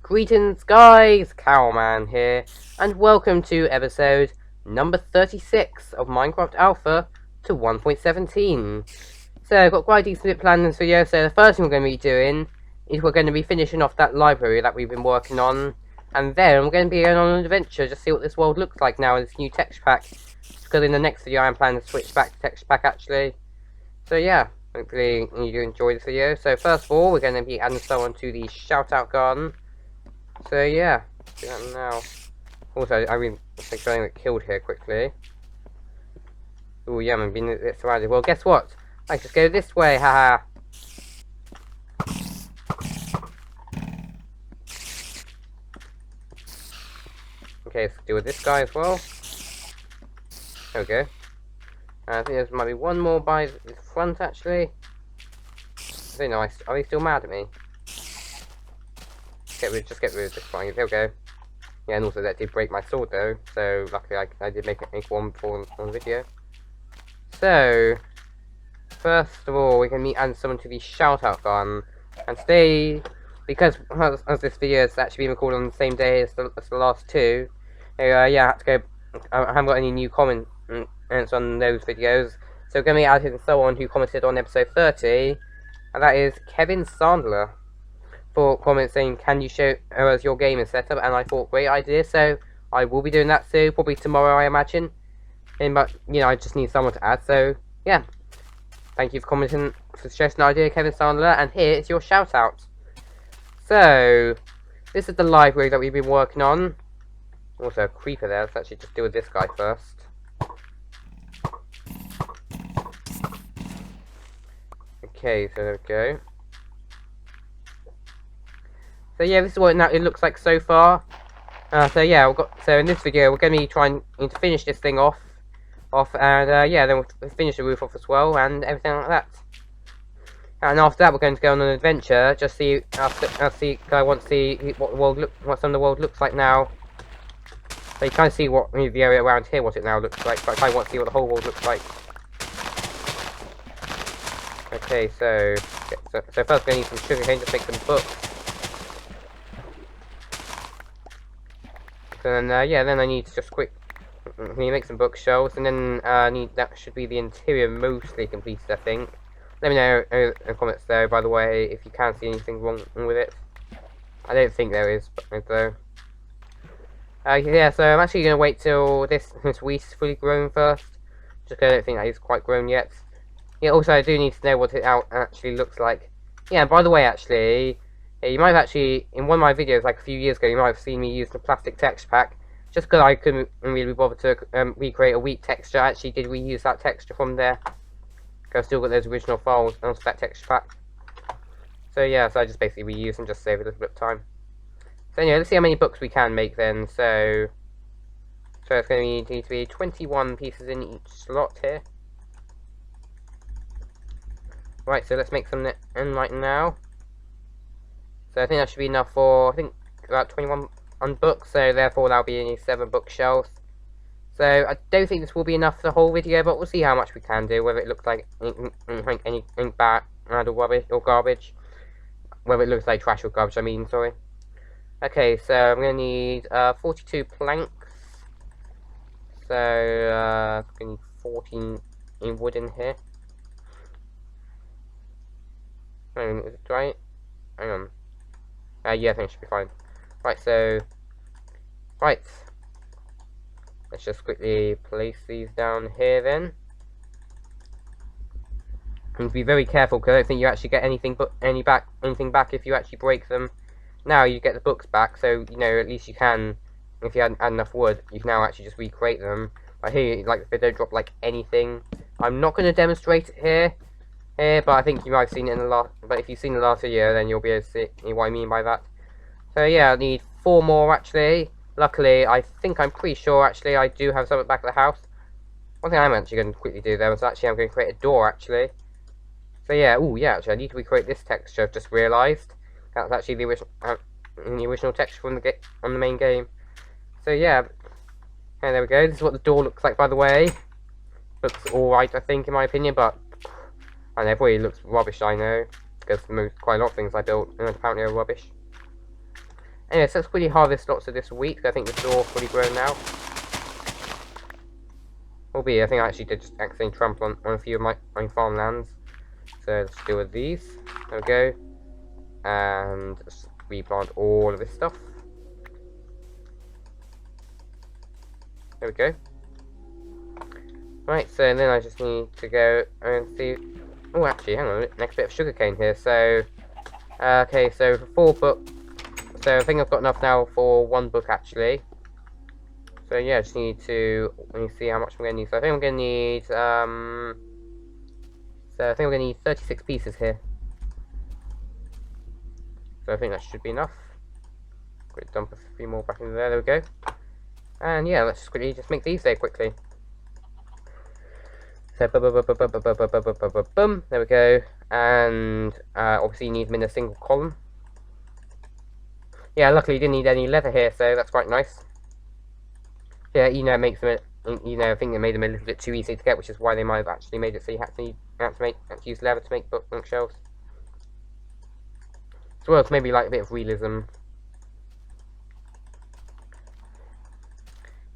Greetings guys, Cowman here, and welcome to episode number 36 of Minecraft Alpha to 1.17. So I've got quite a decent bit planned in this video, so the first thing we're going to be doing is we're going to be finishing off that library that we've been working on, and then we're going to be going on an adventure, just see what this world looks like now in this new texture pack, because in the next video I'm planning to switch back to texture pack actually. So yeah, hopefully you do enjoy this video. So first of all, we're going to be adding someone to the shout out garden. So yeah, do that now. Also, I mean, I'm going to get killed here quickly. Oh yeah, I'm being a bit surrounded. Well, guess what? I just go this way, haha. Okay, let's deal with this guy as well. There we go. I think there might be one more by the front actually. I don't know, are they still mad at me? Just get rid of this one. There we go. Yeah, and also that did break my sword though, so luckily I did make one before on the video. So, first of all, we're going to add someone to the shout-out garden. And today, because as this video is actually being recorded on the same day as the last two, yeah, I had to go. I haven't got any new comments on those videos, so we're going to be adding someone who commented on episode 30, and that is Kevin Sandler. For comments saying, can you show us your gaming setup? And I thought, great idea, so I will be doing that soon, probably tomorrow I imagine. But, you know, I just need someone to add, so, yeah. Thank you for commenting, for suggesting an idea, Kevin Sandler, and here is your shout out. So, this is the library that we've been working on. Also a creeper there, let's actually just deal with this guy first. Okay, so there we go. So yeah, this is what it looks like so far. So yeah, so in this video we're going to be trying to finish this thing off, and yeah, then we'll finish the roof off as well and everything like that. And after that, we're going to go on an adventure. Just see, I want to see what some of the world looks like now. So you kind of see what the area around here, what it now looks like. But I want to see what the whole world looks like. Okay, so first we're going to need some sugarcane to make some books. And yeah, then I need to just make some bookshelves, and then that should be the interior mostly completed, I think. Let me know in the comments though, by the way, if you can see anything wrong with it. I don't think there is, though. Yeah, so I'm actually going to wait till this wheat is fully grown first, just because I don't think that is quite grown yet. Yeah, also I do need to know what it actually looks like. Yeah, and by the way, actually, yeah, you might have actually, in one of my videos like a few years ago, you might have seen me use the plastic texture pack. Just because I couldn't really bother to recreate a wheat texture, I actually did reuse that texture from there. I've still got those original files on that texture pack. So yeah, so I just basically reuse and just save a little bit of time. So anyway, let's see how many books we can make then. So it's going to need to be 21 pieces in each slot here. Right, so let's make some in right now. So I think that should be enough for, I think, about 21 on books, so therefore that'll be only 7 bookshelves. So I don't think this will be enough for the whole video, but we'll see how much we can do, whether it looks like anything bad or rubbish or garbage. Whether it looks like trash or garbage, I mean, sorry. Okay, so I'm going to need 42 planks. So I'm going to need 14 in wood in here. Is it right? Hang on. Yeah, I think it should be fine. Right, so... Right. Let's just quickly place these down here then. And be very careful, because I don't think you actually get anything back if you actually break them. Now you get the books back, so, you know, at least you can, if you add enough wood, you can now actually just recreate them. I hear, like, if they don't drop, like, anything. I'm not going to demonstrate it here, but I think you might have seen it in the last, but if you've seen the last video, then you'll be able to see what I mean by that. So yeah, I need 4 more actually. Luckily, I'm pretty sure actually I do have some at the back of the house. One thing I'm actually going to quickly do though is actually I'm going to create a door actually. So yeah, yeah, actually I need to recreate this texture. I've just realised that's actually the original texture from the main game. So yeah, and there we go. This is what the door looks like, by the way. Looks alright, I think, in my opinion, but I know it probably looks rubbish. I know, because quite a lot of things I built apparently are rubbish. anyway, so let's quickly harvest lots of this wheat. I think this is all fully grown now. Albeit, I think I actually did just accidentally trample on a few of my farmlands. So let's deal with these. There we go. And let's replant all of this stuff. There we go. Right, so then I just need to go and see. Oh, actually, hang on. Next bit of sugarcane here. So, okay, so for 4 books. So I think I've got enough now for 1 book actually. So yeah, I just need to. Let me see how much I'm going to need. So I think I'm going to need. So I think I'm going to need 36 pieces here. So I think that should be enough. Quick dump a few more back into there. There we go. And yeah, let's just quickly just make these there quickly. So boom, there we go. And obviously you need them in a single column. Yeah, luckily you didn't need any leather here, so that's quite nice. Yeah, you know, it makes them, you know, I think it made them a little bit too easy to get, which is why they might have actually made it so you had to use leather to make bookshelves. As well as maybe like a bit of realism.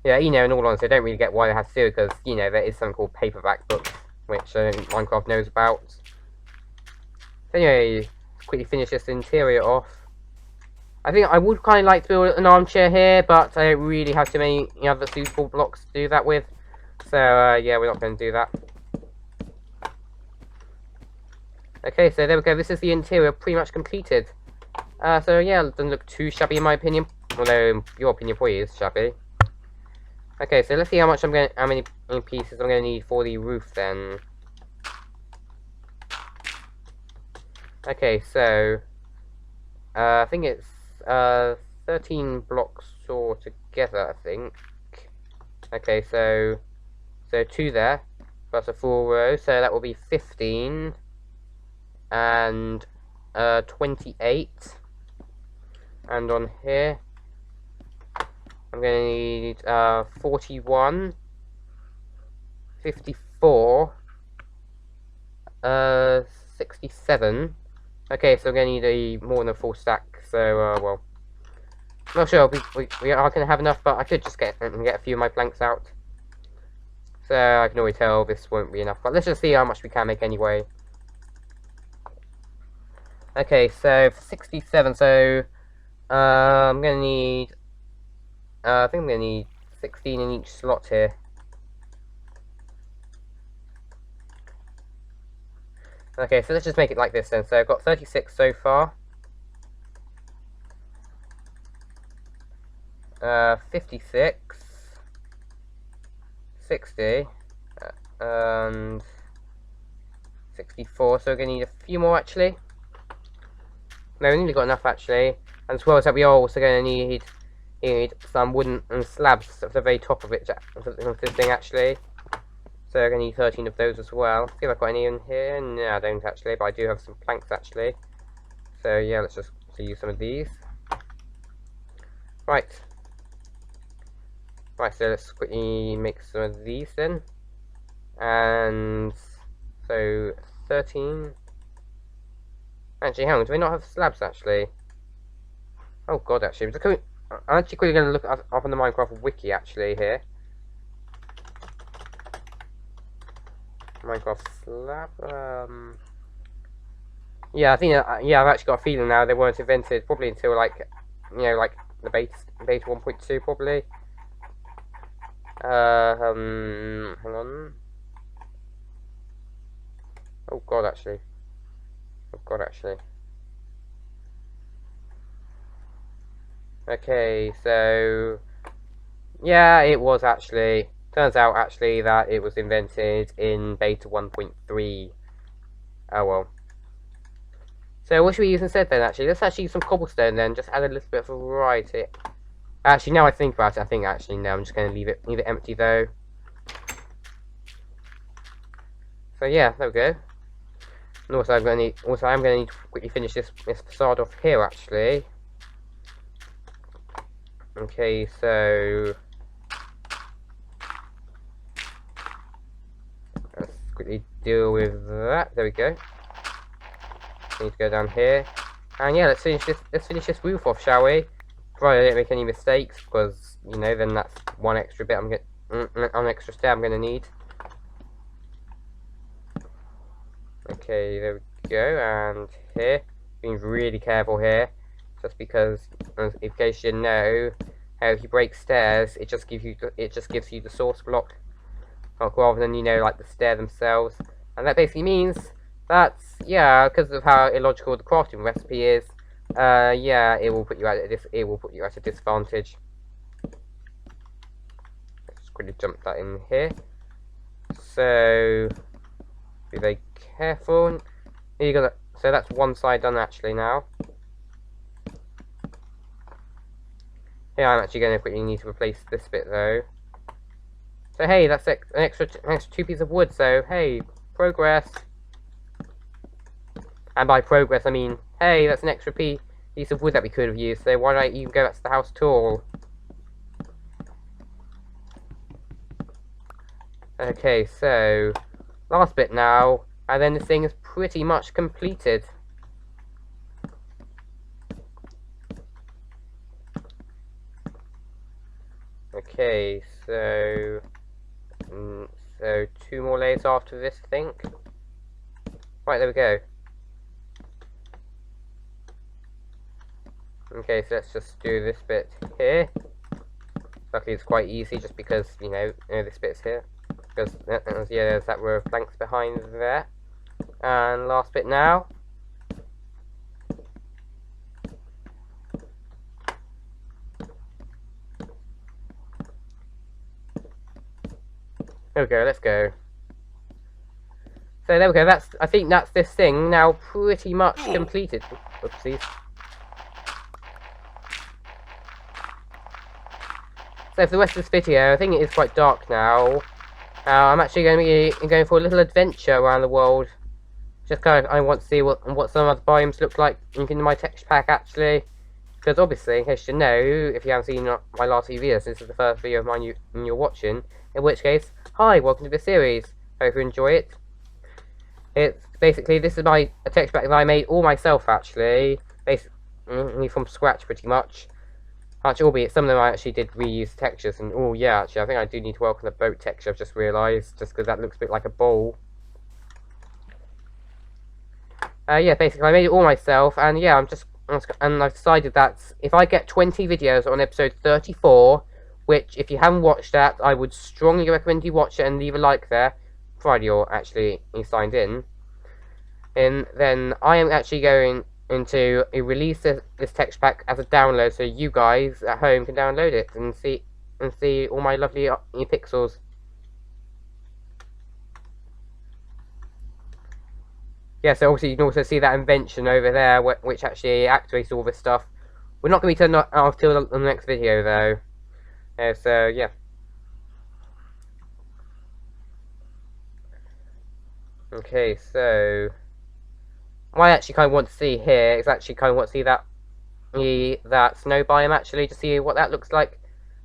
Yeah, you know, in all honesty, I don't really get why they have to do it, because, you know, there is something called paperback books, which Minecraft knows about. So anyway, quickly finish this interior off. I think I would kind of like to build an armchair here, but I don't really have too many other suitable blocks to do that with. So, yeah, we're not going to do that. Okay, so there we go. This is the interior pretty much completed. So, yeah, it doesn't look too shabby in my opinion. Although, in your opinion probably is shabby. Okay, so let's see how many pieces I'm going to need for the roof then. Okay, so I think it's 13 blocks altogether, I think. Okay, so 2 there, plus a full row, so that will be 15 and 28. And on here I'm going to need 41, 54, 67. Okay, so I'm going to need more than a full stack. So, well, not sure we are going to have enough, but I could just get a few of my planks out. So I can already tell this won't be enough. But let's just see how much we can make anyway. Okay, so for 67, so I'm going to need. I think I'm going to need 16 in each slot here. Okay, so let's just make it like this then. So I've got 36 so far. 56. 60. And 64. So we're going to need a few more actually. No, we nearly got enough actually. And as well as that, we are also going to need some wooden slabs at the very top of it, of this thing actually. So I'm going to need 13 of those as well. See if I've got any in here. No, I don't actually, but I do have some planks actually. So yeah, let's just use some of these. Right. Right, so let's quickly make some of these then. And so 13. Actually, hang on, do we not have slabs actually? Oh god, actually. I'm actually quickly going to look up on the Minecraft wiki actually here. Minecraft slab. Yeah, I think yeah, I've actually got a feeling now they weren't invented probably until like, you know, like the beta 1.2 probably. Hang on. Oh god, actually. Oh god, actually. Okay, so yeah, it was actually. Turns out actually that it was invented in beta 1.3. Oh well. So what should we use instead then actually? Let's actually use some cobblestone then, just add a little bit of variety. Actually, now I think about it, I think actually no, I'm just going to leave it empty though. So yeah, there we go. And also I'm going to need to quickly finish this facade off here actually. Okay, so let's quickly deal with that. There we go. Need to go down here, and yeah, let's finish this roof off, shall we? provided I don't make any mistakes, because, you know, then that's one extra bit an extra step I'm gonna need. Okay, there we go, and here, being really careful here, just because, in case you know, how if you break stairs, it just gives you the source block, rather than, you know, like the stair themselves, and that basically means that, yeah, because of how illogical the crafting recipe is, yeah, it will put you at a disadvantage. Let's quickly jump that in here. So be very careful. You got so that's one side done actually now. Yeah, I'm actually going to quickly need to replace this bit though. So hey, that's an extra 2 pieces of wood. So hey, progress. And by progress, I mean hey, that's an extra piece of wood that we could have used. So why don't I even go back to the house at all? Okay, so last bit now, and then this thing is pretty much completed. Okay, so 2 more layers after this, I think. Right, there we go. Okay, so let's just do this bit here. Luckily, it's quite easy, just because you know this bit's here. Because yeah, there's that row of planks behind there. And last bit now. There we go. Let's go. So there we go. I think that's this thing now pretty much completed. Oopsies. So for the rest of this video, I think it is quite dark now. I'm actually going to be going for a little adventure around the world. Just kind of, I want to see what some of the biomes look like in my texture pack actually. Because obviously, in case you know, if you haven't seen my last few videos, this is the first video of mine you're watching. In which case, hi, welcome to the series. Hope you enjoy it. It's basically, this is a texture pack that I made all myself actually. Basically from scratch pretty much. Actually, albeit some of them I actually did reuse textures, and oh yeah, actually I think I do need to work on the boat texture. I've just realised, just because that looks a bit like a bowl. Yeah, basically I made it all myself, and yeah, I've decided that if I get 20 videos on episode 34, which if you haven't watched that, I would strongly recommend you watch it and leave a like there, provided you're actually signed in. And then I am actually going into release this text pack as a download, so you guys at home can download it and see all my lovely pixels. Yeah, so obviously you can also see that invention over there, which actually activates all this stuff. We're not going to be turning off till the next video though. So yeah. Okay, so what I actually kind of want to see here is actually kind of want to see that snow biome actually, to see what that looks like.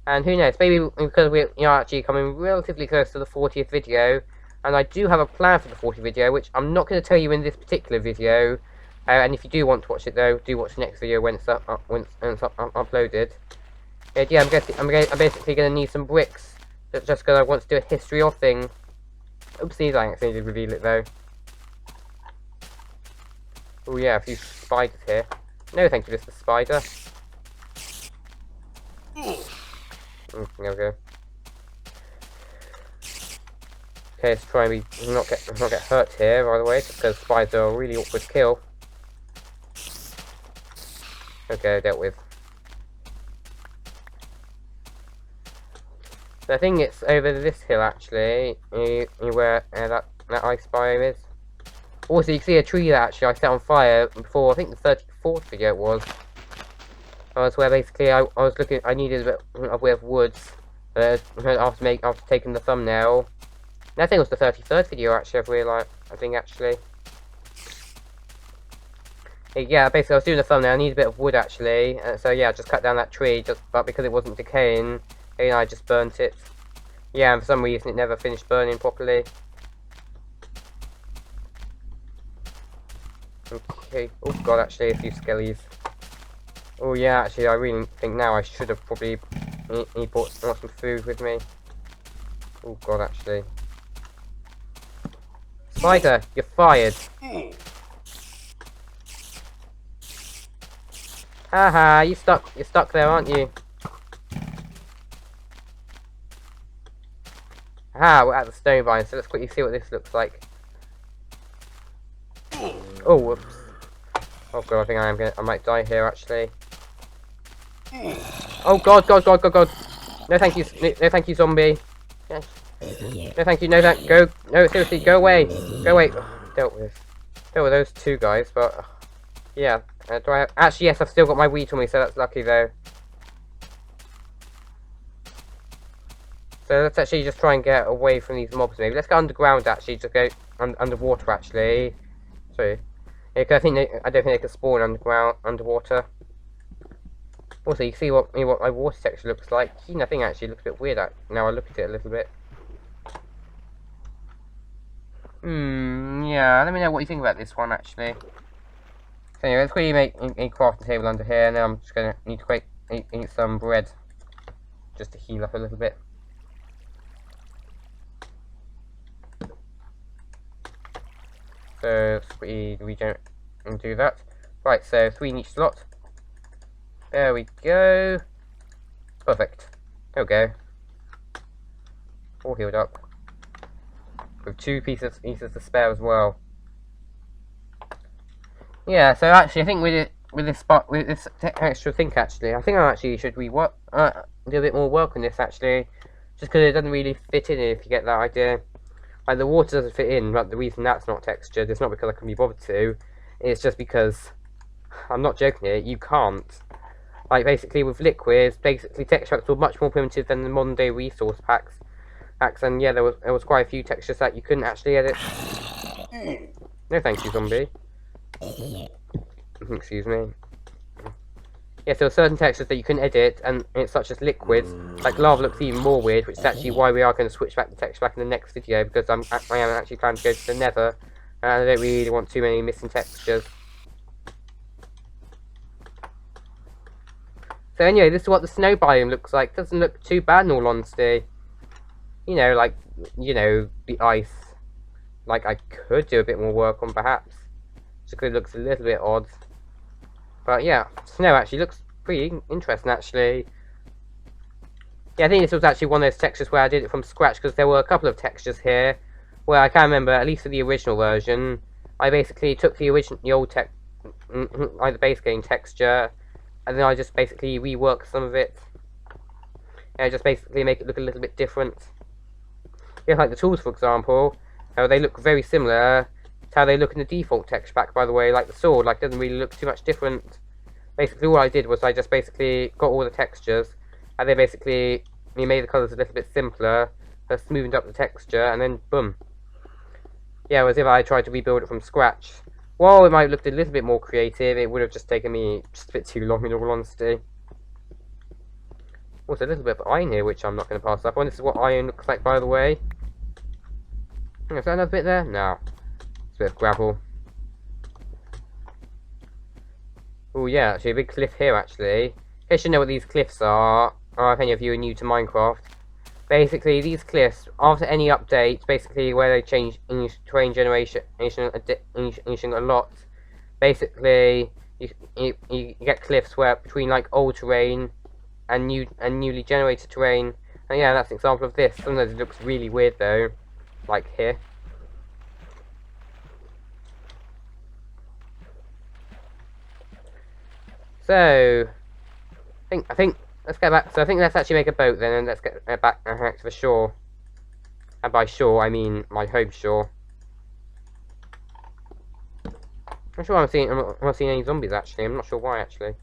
And who knows, maybe because we're actually coming relatively close to the 40th video, and I do have a plan for the 40th video, which I'm not going to tell you in this particular video. And if you do want to watch it though, do watch the next video when it's uploaded. Yeah, I'm basically going to need some bricks, just because I want to do a history of thing. Oopsies, I accidentally did reveal it though. Oh yeah, a few spiders here. No, thank you, Mr. Spider. There we go. Okay, let's try and not get hurt here, by the way, just because spiders are a really awkward kill. Okay, dealt with. So I think it's over this hill actually, where that ice biome is. Also, you can see a tree that actually I set on fire before, I think the 34th video it was. That's where basically I was looking, I needed a bit of woods after taking the thumbnail. And I think it was the 33rd video actually, I've realised, I think actually. Yeah, basically I was doing the thumbnail, I needed a bit of wood actually. So yeah, I just cut down that tree, but because it wasn't decaying, I just burnt it. Yeah, and for some reason it never finished burning properly. Okay, oh god, actually a few skellies. Oh yeah, actually, I really think now I should have probably brought some food with me. Oh god, actually. Spider, you're fired. Haha, you're stuck there, aren't you? Ah, we're at the stone vine, so let's quickly see what this looks like. Oh, whoops. Oh god, I think I might die here, actually. Oh god, god, god, god, god. No thank you, no thank you, zombie. Yes. No thank you, no no, seriously, go away. Go away. Ugh, dealt with those two guys, but yeah. Do I have, actually, yes, I've still got my wheat on me, so that's lucky though. So let's actually just try and get away from these mobs maybe. Let's go underground actually, to go underwater actually. Sorry. Yeah, 'cause I don't think they can spawn underwater. Also, you see what my water texture looks like. Nothing actually looks a bit weird now I look at it a little bit. Yeah, let me know what you think about this one actually. So anyway, let's quickly make a crafting table under here, and then I'm just gonna need to eat some bread. Just to heal up a little bit. So let's quickly regenerate and do that. Right, so 3 in each slot. There we go. Perfect. There we go. All healed up. With 2 pieces to spare as well. Yeah, so actually I think with this extra thing actually, I think I actually should do a bit more work on this actually. Just because it doesn't really fit in if you get that idea. Like the water doesn't fit in, but the reason that's not textured is not because I can be bothered to. It's just because, I'm not joking here, you can't. Like basically with liquids, basically texture packs were much more primitive than the modern day resource packs. And yeah, there was quite a few textures that you couldn't actually edit. No thank you, zombie. Excuse me. Yes, there were certain textures that you couldn't edit, and it's such as liquids. Like lava looks even more weird, which is actually why we are going to switch back the texture back in the next video, because I am actually planning to go to the Nether, and I don't really want too many missing textures. So anyway, this is what the snow biome looks like. Doesn't look too bad in all honesty. You know, like, the ice. Like, I could do a bit more work on perhaps. Just because it looks a little bit odd. But yeah, snow actually looks pretty interesting actually. Yeah, I think this was actually one of those textures where I did it from scratch, because there were a couple of textures here where I can't remember, at least for the original version, I basically took the old like the base game texture, and then I just basically reworked some of it. And just basically make it look a little bit different. Yeah, like the tools for example, they look very similar. How they look in the default texture pack, by the way. Like the sword, like, doesn't really look too much different. Basically all I did was I just basically got all the textures, and then basically made the colours a little bit simpler, smoothed up the texture, and then boom. Yeah, as if I tried to rebuild it from scratch. While it might have looked a little bit more creative, it would have just taken me just a bit too long in all honesty. Also a little bit of iron here, which I'm not going to pass up on. This is what iron looks like, by the way. Is that another bit there? No. Bit of gravel. Oh yeah, actually a big cliff here actually. In case you know what these cliffs are, or if any of you are new to Minecraft, basically these cliffs, after any update, basically where they change terrain generation a lot, basically you get cliffs where between like old terrain and newly generated terrain, and yeah, that's an example of this. Sometimes it looks really weird though, like here. So, I think let's get back. So I think let's actually make a boat then, and let's get back to the shore. And by shore, I mean my home shore. I'm sure I'm not seeing any zombies actually. I'm not sure why actually.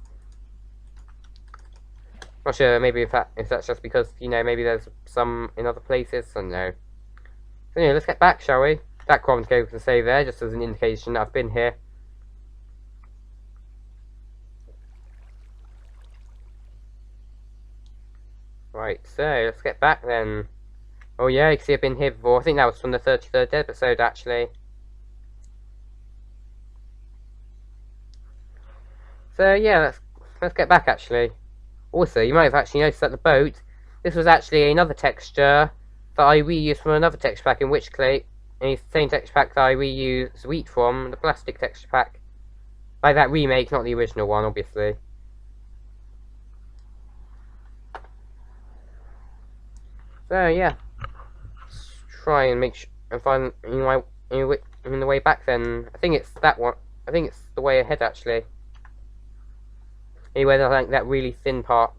I'm not sure. Maybe if that's just because maybe there's some in other places. I don't know. So anyway, let's get back, shall we? That crumb's going to save there, just as an indication that I've been here. Right, so let's get back then. Oh yeah, you can see I've been here before. I think that was from the 33rd episode actually. So yeah, let's get back actually. Also, you might have actually noticed that the boat, this was actually another texture that I reused from another texture pack in Witch Clay. And it's the same texture pack that I reused wheat from, the plastic texture pack. Like that remake, not the original one, obviously. So yeah, let's try and make sure and find in the way back. Then I think it's that one. I think it's the way ahead actually. Anyway, I think that really thin part.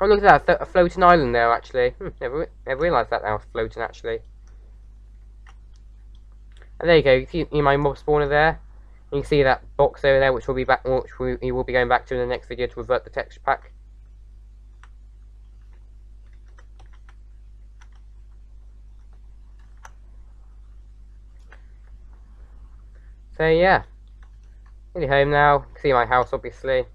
Oh, look at that, a floating island there, actually. Never realised that was floating, actually. And there you go, you see my mob spawner there. You can see that box over there, which we will be going back to in the next video to revert the texture pack. So yeah, nearly home now. You can see my house, obviously.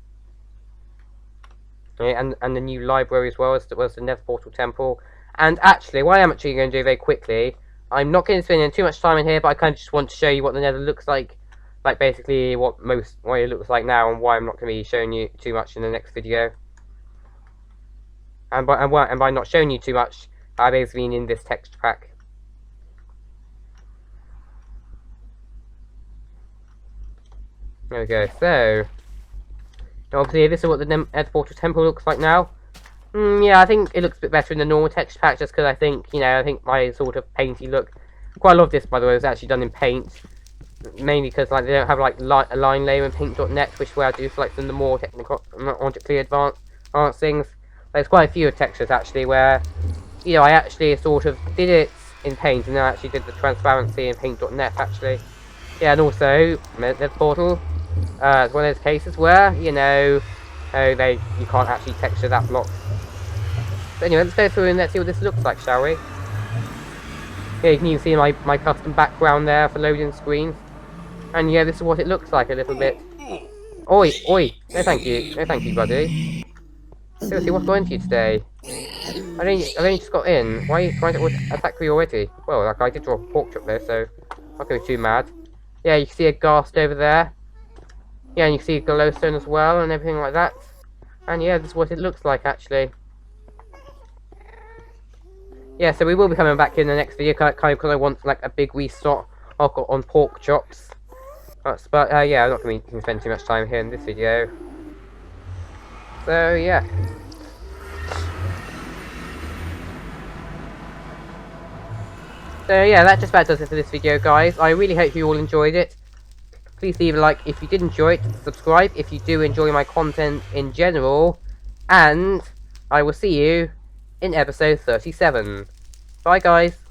Yeah, and the new library as well as the Nether Portal Temple. And actually, what I'm actually going to do very quickly, I'm not going to spend too much time in here, but I kind of just want to show you what the Nether looks like basically what it looks like now, and why I'm not going to be showing you too much in the next video. And by not showing you too much, I basically mean in this texture pack. There we go. So obviously, this is what the Nether Portal Temple looks like now. Yeah, I think it looks a bit better in the normal texture pack, just because I think, I think my sort of painty look. Quite a lot of this, by the way, was actually done in paint, mainly because they don't have a line layer in paint.net, which is where I do for some of the more technically advanced things. There's quite a few textures actually where, I actually sort of did it in paint, and then I actually did the transparency in paint.net actually. Yeah, and also Nether Portal. It's one of those cases where, you can't actually texture that block. But anyway, let's go through and let's see what this looks like, shall we? Here you can even see my custom background there for loading screens. And yeah, this is what it looks like a little bit. Oi, oi! No thank you, buddy. Seriously, what's going to you today? I've only just got in. Why are you trying to attack me already? Well, I did drop a pork chop there, so I'm not going to be too mad. Yeah, you can see a ghast over there. Yeah, and you can see a glowstone as well, and everything like that. And yeah, this is what it looks like, actually. Yeah, so we will be coming back in the next video, kind of because I want, a big restock on pork chops. But yeah, I'm not going to spend too much time here in this video. So, yeah. So, yeah, that just about does it for this video, guys. I really hope you all enjoyed it. Please leave a like if you did enjoy it, subscribe if you do enjoy my content in general, and I will see you in episode 37. Bye guys!